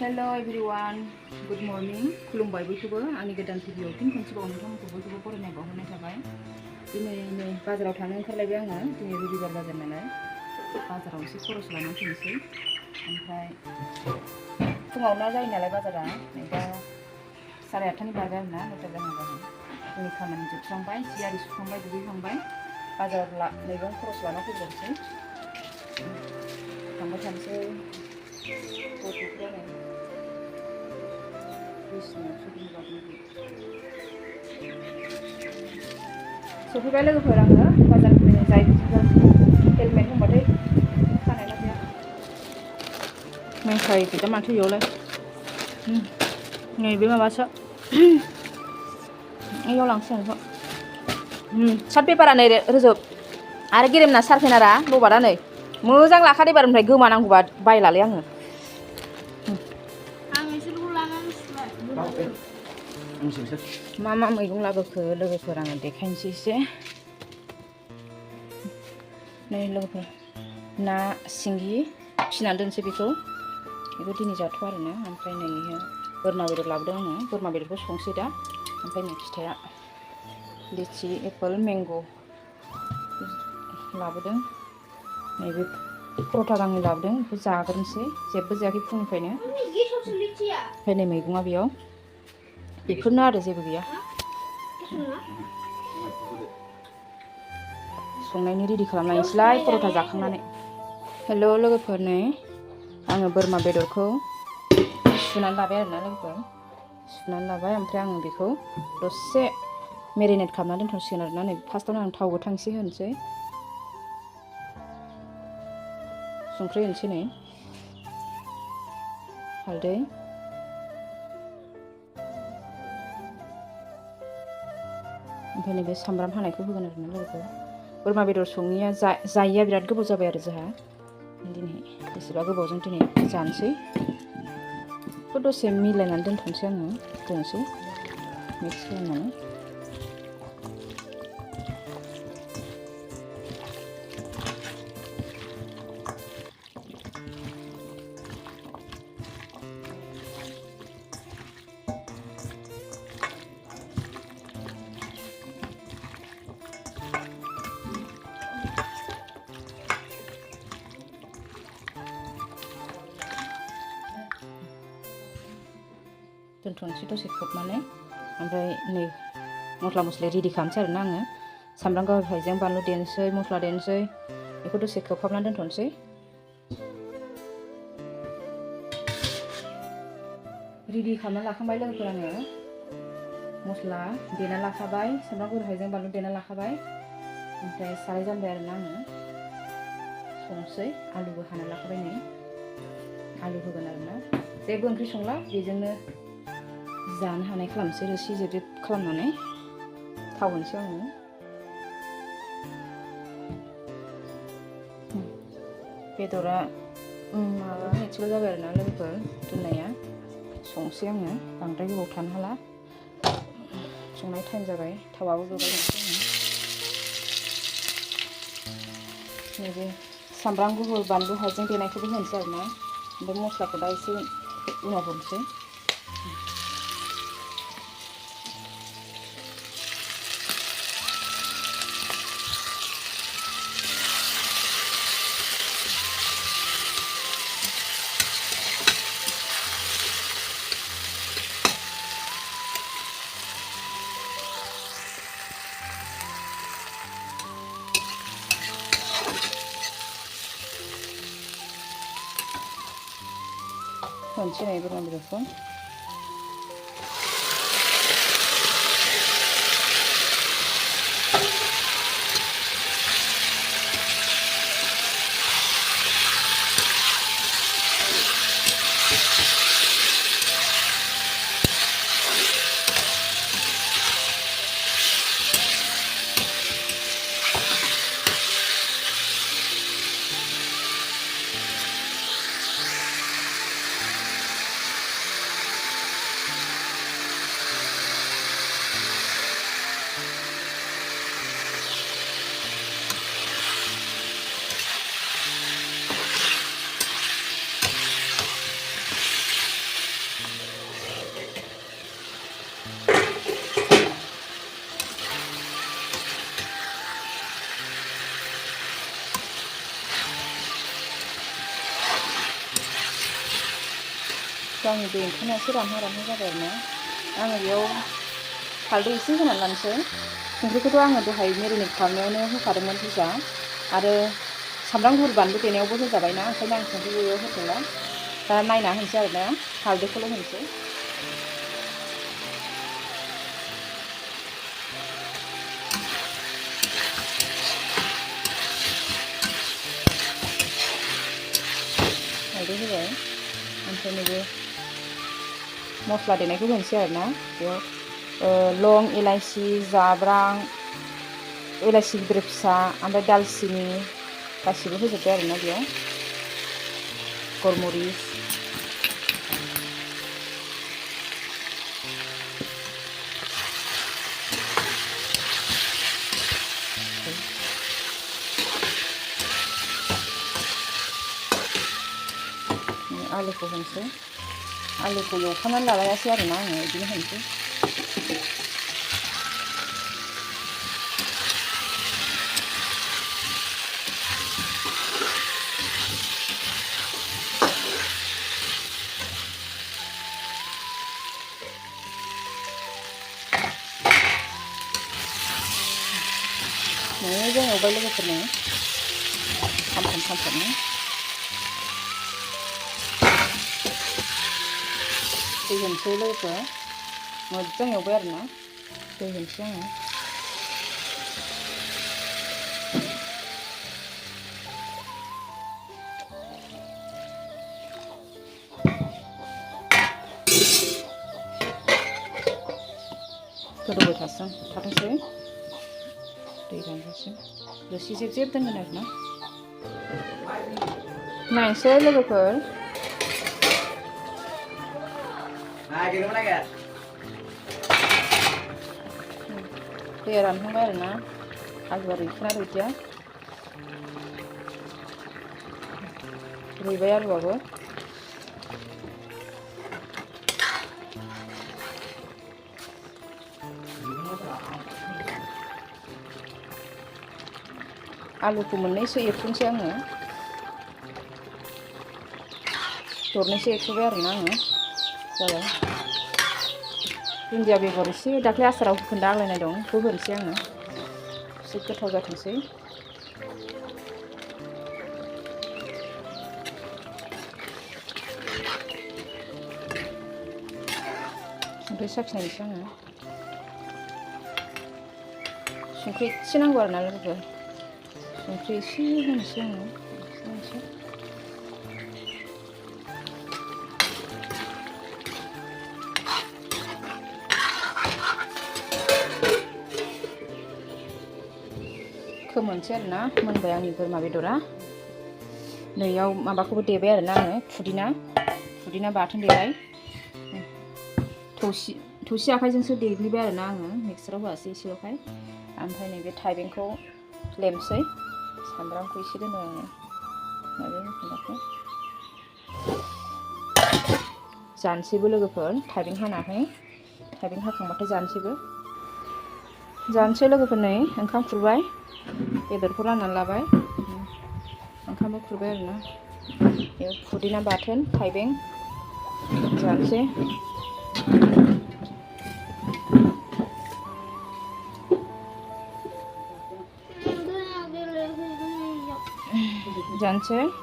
Hello everyone, good morning. खुलुमबाय बयखौबो आंनि गोदान भिडिअ फिन खनसेबाव नोंथांमोनखौ बयखौबो बरायनाय बावहरनाय थाबाय। दिनै बाजाराव थांनो ओंखारलायबाय आङो। दिनै रबिबार बाजार नालाय बाजाराव एसे खरस लानानै फैनोसै। ओमफ्राय फुङावनो जायो नालाय बाजारा दा 8:30नि बारबाय आरोना 9ता जाहां जाहां। जोंनि खामानि जोबस्रांबाय, जि आरि सुखांबाय, दुगैखांबाय, बाजाराव मैगं खरस लाना फैग्रोनोसै। थांबाय थानोसै गथ'फ्रा सफैबाय लोगोफोर आङो बाजारनिफ्राय जाय हेलमेट हमबाथाय खानाय लाबोया मेंखायो दा माथो इयावलाय नैबे माबासो इयाव लांसिगोन सार्ट पेपारा नै रोजोब आरो गेरेमना सार्फेनारा लबारा नै मोजां लाखादो एबारनिफ्राय गोमानांगौबा बायलालै आङो मा मा मैगं लाबोखो लोगोफोर आङो देखायनोसै एसे नै लोगोफोर ना सिंगि फिनानै दोनसै बेखौ दिनै जाथ'आ आरोना ओमफ्राय नै बोरमा बेदर लाबोदों आङो बोरमा बेदरखौ संसै दा ओमफ्राय नै फिथाइया लिचि एप्पल मेंग' लाबोदों नैबे परथा गांनै लाबोदों बेखौ जाग्रोनोसै जेबो जायाखै फुंनिफ्रायनो ओमफ्राय नै मैगङा बेयाव बेफोरनो आरो जेबो गैया संनायनि रेडि खालामनायसैलाय परथा जाखांनानै हेल' लोगोफोर नै आङो बोरमा बेदरखौ सुनानै लाबाय आरोना लोगोफोर सुनानै लाबाय ओमफ्राय आङो बेखौ दसे मेरिनेट खालामना दोनथ'सिगोन आरोना नै फार्स्टआवनो आं थाव गोथां एसे होनोसै संख्रि होनोसै नै हालदै ओमफ्राय नैबे सामब्राम हानायखौ होगोन आरोना लोगोफोर बोरमा बेदर सङैया जायैया बिराद गोबाव जाबाय आरो जोंहा दिनै बेसेबा गोबावजों दिनै जानोसै बेखौ दसे मिलायनानै दोनथ'नोसै आङो दोनसै मिक्स खालामनानै दोनथ'नोसै दसे खोबनानै ओमफ्राय नै मस्ला मस्लि रेडि खालामसै आरोना आङो सामब्राम गुफुर हाइजें बानलु देनोसै मस्ला देनोसै बेखौ दसे खोबहाबनानै दोनथ'नोसै रेडि खालामना लाखांबाय लोगोफोर आङो मस्ला देना लाखाबाय सामब्राम गुफुर हाइजें बानलु देना लाखाबाय ओमफ्राय साराय जानबाय आरोना आङो संसै आलुबो हाना लाखाबाय नै आलु होगोन आरोना जेबो ओंख्रि संला बेजोंनो जानो हानाय खालामसै रोसि जेब जेब खालामनानै थाव होनोसै आङो बेदरा माबा एसेल' जाबाय आरोना लोगोफोर दोननाया संसै आङो बांद्राय गोबाव थानो हाला संनाय टाइम जाबाय थावाबो गोबाव नैबे सामब्राम गुफुर बानलु हाइजें देनायखौबो होनोसै आरोना ओमफ्राय मस्लाखौ दा एसे उनाव होनोसै होनोसै नै बोरमा बेदरखौ गावनि दै ओंखारनाया एसे रानहां जाबाय आरोना आङो बेयाव हालदै एसे होनानै लानोसै संख्रिखौथ' आङो दहाय मेरिनेट खालामनायावनो होखादोंमोन बुरजा आरो सामब्राम गुफुर बानलु देनायावबो होजाबायना ओंखायनो आं संख्रिखौ बेयाव होथ'ला दा नायना होनोसै आरोना हालदैखौल' होनोसै हालदै होबाय ओमफ्राय नैबे मस्ला देनायखौ होनोसै आरोना बेयाव लं इलाइसि जाब्रां इलाइसि गिदिर फिसा ओमफ्राय दालचिनि गासिबो होजोब्बाय आरोना बेयाव गरमरिस आलुखौ होनोसै आलुखौ एवखानानै लागायासै आरोना आङो बिदिनो होनोसै मोजां एवबाय लोगोफोरनो खामफ्रामनो दै होनोसै लोगोफोर मोजां एवबाय आरोना दै होनोसै आङो गोदौबाय थाथोंसै दै रानजासिम रोसि जेब जेब दोनगोन आरोना नायनोसै लोगोफोर दैया रानहांबाय आरोना आलुआ रुइखोना रुइदिया रुइबाय आलुआबो आलुखौ मोननैसो एरथुमसै आङो दरनैसो एरथुबाय आरोना आङो जाबाय दुन्दिया बेगर एसे दाख्लै आसाराव होखोन्दा आग्लायनाय दं बेखौ होनोसै आङो एसे गोथाव जाथोंसै संख्रि साखिनायनोसै आङो संख्रि एसे नांगौ आरोना लोगोफोर संख्रि एसे होनोसै आङो फोमोनसै आरोना मोनबाय आंनि बोरमा बेदरा नैयाव माबाखौबो देबाय आरोना आङो पुदिना बाथोन देबाय थौसि आखाइजोंसो देग्लिबाय आरोना आङो मिक्साराव होआसै एसेल'खाय ओमफ्राय नैबे थाइबेंखौ लेमसै सामब्रामखौ एसे दोनो आङो माबाखौ जानोसैबो लोगोफोर थाइबें हाखांबाथाय जानोसै लोगोफोर नै ओंखाम खुरबाय बेदरखौ राननानै लाबाय ओंखामबो खुरबाय आरोना बेयाव पुदिना बाथोन थाइबें जानोसै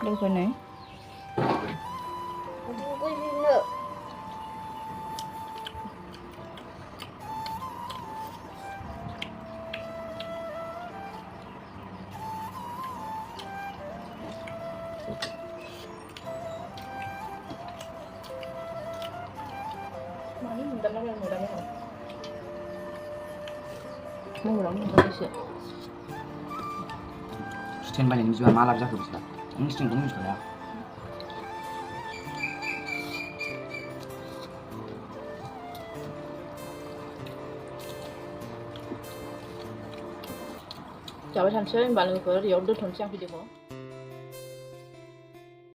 लोगोफोर नै स्टेन बायनायनि जिउआ मा लाब जाखो बिसोरा नों स्टेनखौ मिथिखाया जाबाय थानोसै होनबा लोगोफोर बेयाव दोनथ'नोसै आं भिडिअखौ